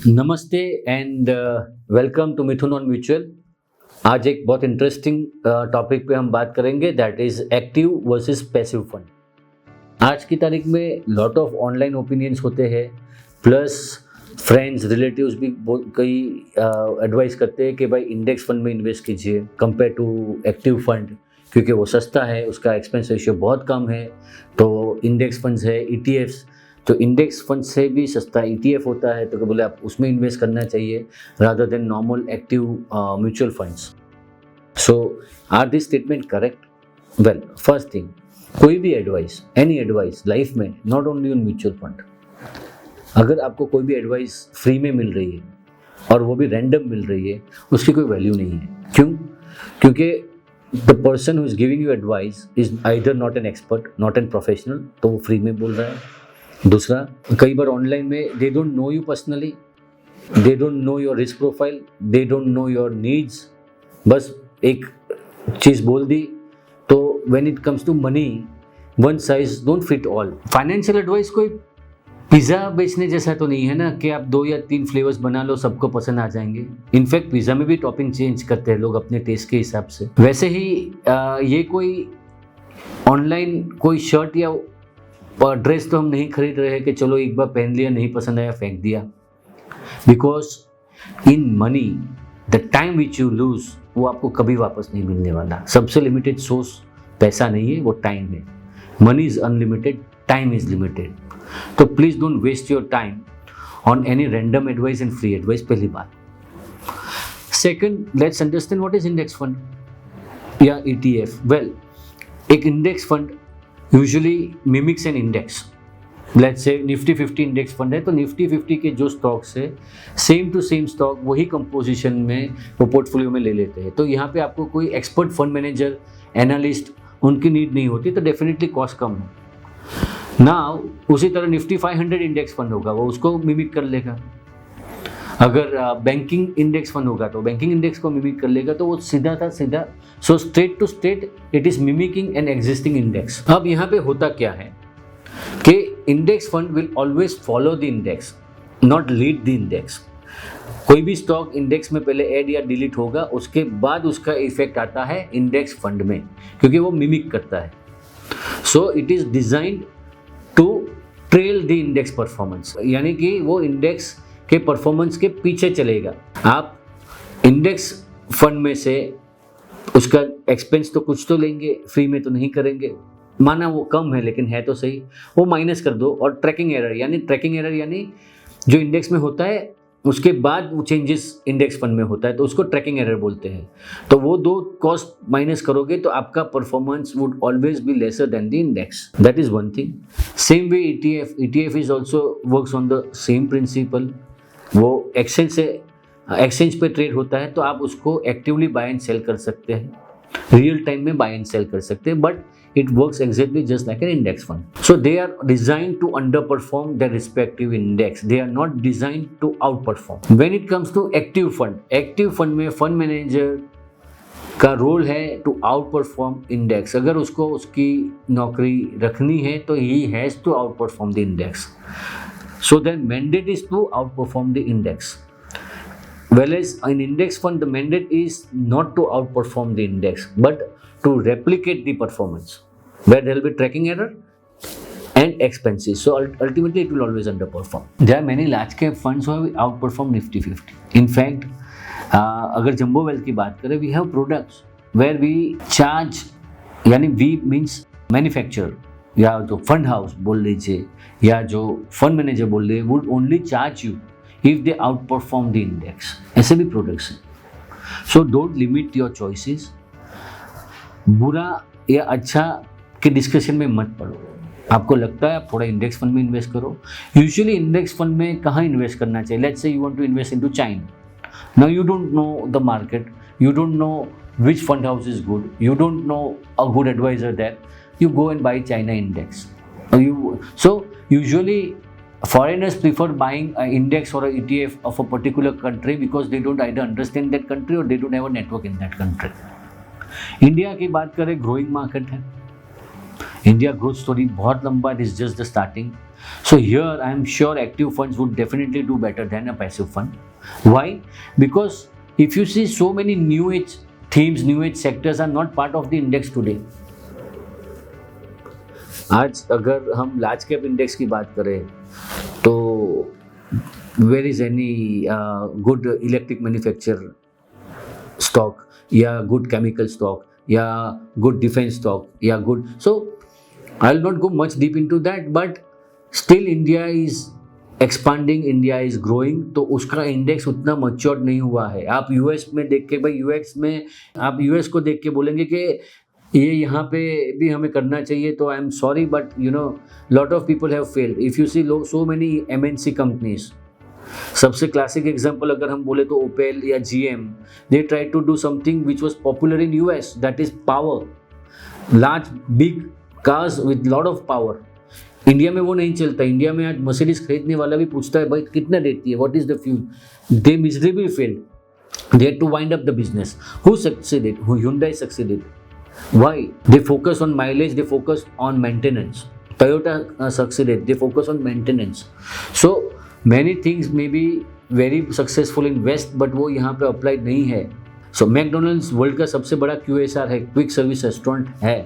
नमस्ते and welcome to Mithun on mutual. आज एक बहुत इंटरेस्टिंग टॉपिक पे हम बात करेंगे, that is active versus passive fund. आज की तारीख में लॉट ऑफ ऑनलाइन ओपिनियंस होते हैं, प्लस फ्रेंड्स रिलेटिव्स भी कई एडवाइस करते हैं कि भाई इंडेक्स फंड में इन्वेस्ट कीजिए कंपेयर टू एक्टिव फंड, क्योंकि वो सस्ता है, उसका एक्सपेंस रेशियो बहुत कम है। तो इंडेक्स फंड्स है, ईटीएफ्स, तो इंडेक्स फंड से भी सस्ता ईटीएफ होता है, तो बोले आप उसमें इन्वेस्ट करना चाहिए rather than normal active mutual funds. So are this statement correct? Well, first thing, कोई भी एडवाइस, एनी एडवाइस लाइफ में, not only on mutual fund, अगर आपको कोई भी एडवाइस फ्री में मिल रही है और वो भी रैंडम मिल रही है, उसकी कोई वैल्यू नहीं है। क्यों? क्योंकि the person who is giving you advice is either not an expert, not an professional, तो वो फ्री में बोल रहा है। दूसरा, कई बार ऑनलाइन में they don't know you personally, they don't know your risk profile, they don't know your needs, बस एक चीज़ बोल दी। तो when it comes to money, one size don't fit all. Financial advice कोई पिज़्ज़ा बेचने जैसा तो नहीं है ना कि आप 2 या 3 फ्लेवर्स बना लो, सबको पसंद आ जाएंगे। इनफैक्ट पिज़्ज़ा में भी टॉपिंग चेंज करते हैं लोग अपने टेस्ट के हिसाब से। वैसे ही ये कोई ऑनलाइन कोई शर्ट या ड्रेस तो हम नहीं खरीद रहे हैं कि चलो एक बार पहन लिया, नहीं पसंद आया फेंक दिया। Because in money the time which you lose, वो आपको कभी वापस नहीं मिलने वाला। सबसे लिमिटेड सोर्स पैसा नहीं है, वो टाइम है। Money is unlimited, time is limited. तो please don't waste your time on any random advice and free advice, पहली बात। Second, let's understand what is index fund या ईटीएफ। वेल, एक index fund usually mimics an index. Let's say Nifty 50 index fund है, तो निफ्टी 50 के जो stocks है, same to same stock वही कंपोजिशन में वो पोर्टफोलियो में ले लेते हैं। तो यहाँ पे आपको कोई एक्सपर्ट फंड मैनेजर, एनालिस्ट, उनकी नीड नहीं होती, तो डेफिनेटली कॉस्ट कम है। नाउ उसी तरह निफ्टी 500 इंडेक्स फंड होगा, वो उसको मिमिक कर लेगा। अगर बैंकिंग इंडेक्स फंड होगा तो बैंकिंग इंडेक्स को मिमिक कर लेगा, तो वो सीधा था सीधा। So state to state it is mimicking an existing index. अब यहाँ पे होता क्या है कि index fund will always follow the index, not lead the index. कोई भी स्टॉक इंडेक्स में पहले ऐड या डिलीट होगा, उसके बाद उसका इफेक्ट आता है इंडेक्स फंड में, क्योंकि वो मिमिक करता है। So it is designed to trail the index performance, यानी कि वो इंडेक्स के परफॉर्मेंस के पीछे चलेगा। आप इंडेक्स फंड में से उसका एक्सपेंस तो कुछ तो लेंगे, फ्री में तो नहीं करेंगे, माना वो कम है लेकिन है तो सही, वो माइनस कर दो। और ट्रैकिंग एरर यानी जो इंडेक्स में होता है उसके बाद वो चेंजेस इंडेक्स फंड में होता है, तो उसको ट्रैकिंग एरर बोलते हैं। तो वो दो कॉस्ट माइनस करोगे तो आपका performance would always be lesser than the index. That is one thing. Same way ETF is also works on the same principle. वो एक्सचेंज पे ट्रेड होता है, तो आप उसको एक्टिवली बाय एंड सेल कर सकते हैं, रियल टाइम में बाय एंड सेल कर सकते हैं, but it works exactly just like an index fund. So they are designed to underperform their respective index. They are not designed to outperform. When it comes to active fund में fund manager का role है to outperform index. अगर उसको उसकी नौकरी रखनी है तो he has to outperform the index. So their mandate is to outperform the index. Whereas in index fund, the mandate is not to outperform the index, but to replicate the performance, where there will be tracking error and expenses. So ultimately, it will always underperform. There are many large cap funds who have outperformed Nifty 50. In fact, अगर jumbo wealth की बात करें, we have products where we charge, यानी we means manufacturer या जो fund house बोल लीजिए या जो fund manager बोल लीजिए, would only charge you if they outperform the index. ऐसे भी प्रोडक्ट्स हैं. So don't limit your choices. बुरा या अच्छा के डिस्कशन में मत पड़ो। आपको लगता है आप थोड़ा इंडेक्स फंड में इन्वेस्ट करो। यूजुअली इंडेक्स फंड में कहाँ इन्वेस्ट करना चाहिए? Let's say you want to invest into China. Now you don't know the market, you don't know which fund house is good, you don't know a good adviser that, you go and buy China index. So usually foreigners prefer buying an index or an ETF of a particular country because they don't either understand that country or they don't have a network in that country. India की बात करें, growing market है, India growth story बहुत लंबा, it is just the starting. So here I am sure active funds would definitely do better than a passive fund. Why? Because if you see, so many new age themes, new age sectors are not part of the index today. आज अगर हम large cap index की बात करें तो where is any good electric manufacture stock या good chemical stock या good defence stock या good, so I will not go much deep into that, but still India is expanding, India is growing, तो उसका index उतना matured नहीं हुआ है. आप यूएस में देख के, भाई यूएस में आप यूएस को देख के बोलेंगे कि ये यहाँ पे भी हमें करना चाहिए, तो I am sorry but you know lot of people have failed. If you see so many MNC companies, सबसे क्लासिक एग्जांपल अगर हम बोले तो ओपेल या GM, they try to do something which was popular in US, that is power, large big cars with lot of power. India में वो नहीं चलता. इंडिया में आज मर्सिडीज खरीदने वाला भी पूछता है भाई कितना देती है, what is the fuel. They miserably failed, they had to wind up the business. Who succeeded? Hyundai succeeded. Why? They focus on mileage, they focus on maintenance. Toyota succeeded, they focus on maintenance. So many things may be very successful in West, but वो यहाँ पे applied नहीं है. So McDonald's world का सबसे बड़ा QSR है, quick service restaurant है,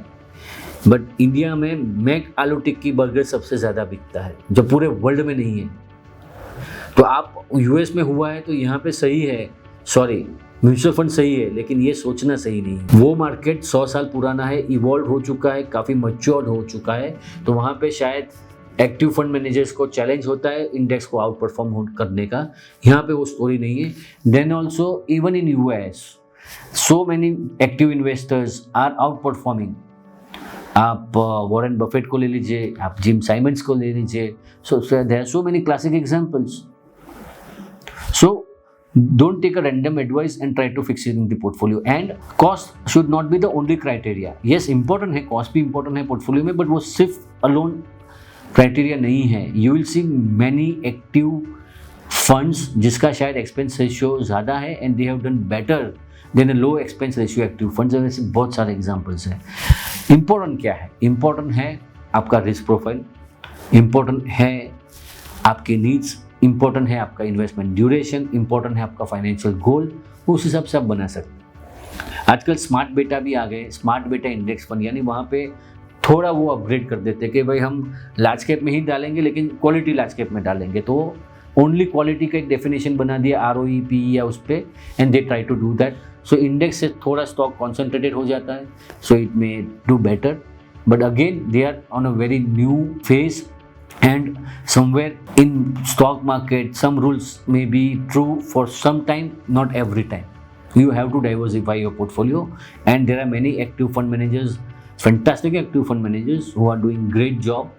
बट इंडिया में मैक आलू टिक्की बर्गर सबसे ज़्यादा बिकता है, जो पूरे वर्ल्ड में नहीं है. तो आप यूएस में हुआ है तो यहाँ पे सही है, सॉरी म्यूचुअल फंड सही है, लेकिन ये सोचना सही नहीं है. वो मार्केट 100 साल पुराना है, इवॉल्व हो चुका है, काफ़ी मैच्योर्ड हो चुका है, तो वहाँ पे शायद एक्टिव फंड मैनेजर्स को चैलेंज होता है इंडेक्स को आउट परफॉर्म करने का. यहाँ पे वो स्टोरी नहीं है. Then also even in US so many active investors are outperforming. आप वॉरेन बफेट को ले लीजिए, आप जिम साइमंड्स को ले लीजिए. So there are so many classic examples. So don't take a random advice and try to fix it in the portfolio. And cost should not be the only criteria. Yes, important है, cost भी important है portfolio में, but वो सिर्फ alone criteria नहीं है. You will see many active funds जिसका शायद expense ratio ज़्यादा है and they have done better than a low expense ratio active funds. और ऐसे बहुत सारे examples हैं. Important क्या है? Important है आपका risk profile, important है आपके needs, इंपॉर्टेंट है आपका इन्वेस्टमेंट ड्यूरेशन, इंपॉर्टेंट है आपका फाइनेंशियल गोल. उस हिसाब से आप बना सकते हैं. आजकल स्मार्ट बेटा भी आ गए, स्मार्ट बेटा इंडेक्स फंड, यानी वहाँ पे थोड़ा वो अपग्रेड कर देते हैं कि भाई हम लार्ज कैप में ही डालेंगे लेकिन क्वालिटी लार्ज कैप में डालेंगे. तो ओनली क्वालिटी का एक डेफिनेशन बना दिया ROE PE या उस पर, and they try to do that. So index से थोड़ा स्टॉक कॉन्सेंट्रेटेड हो जाता है, so it may do better, but again they are on a very new phase. And somewhere in stock market, some rules may be true for some time, not every time. You have to diversify your portfolio, and there are many active fund managers, fantastic active fund managers who are doing great job.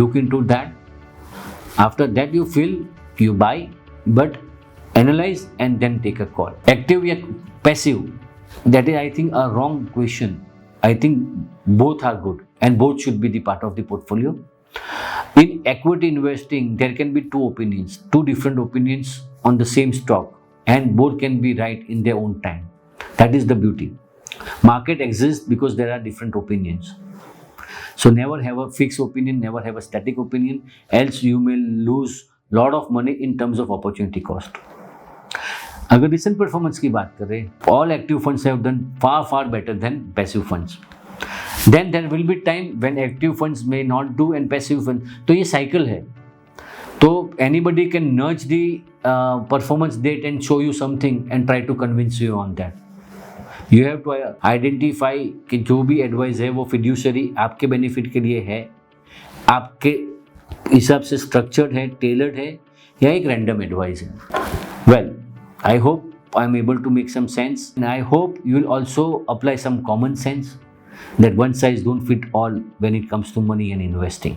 Look into that. After that you feel, you buy, but analyze and then take a call. Active या passive, that is I think a wrong question. I think both are good and both should be the part of the portfolio. In equity investing, there can be two opinions, two different opinions on the same stock, and both can be right in their own time. That is the beauty. Market exists because there are different opinions. So never have a fixed opinion, never have a static opinion, else you may lose lot of money in terms of opportunity cost. अगर recent performance की बात करें, all active funds have done far better than passive funds. Then there will be time when active funds may not do and passive funds. तो ये cycle है. तो anybody can nudge the performance date and show you something and try to convince you on that. You have to identify कि जो भी advice है वो fiduciary आपके benefit के लिए है, आपके हिसाब से structured है, tailored है, या एक random advice है. Well, I hope I am able to make some sense, and I hope you will also apply some common sense. That one size don't fit all when it comes to money and investing.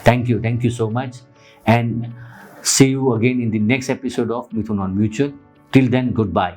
Thank you so much, and see you again in the next episode of Mithun on Mutual. Till then, goodbye.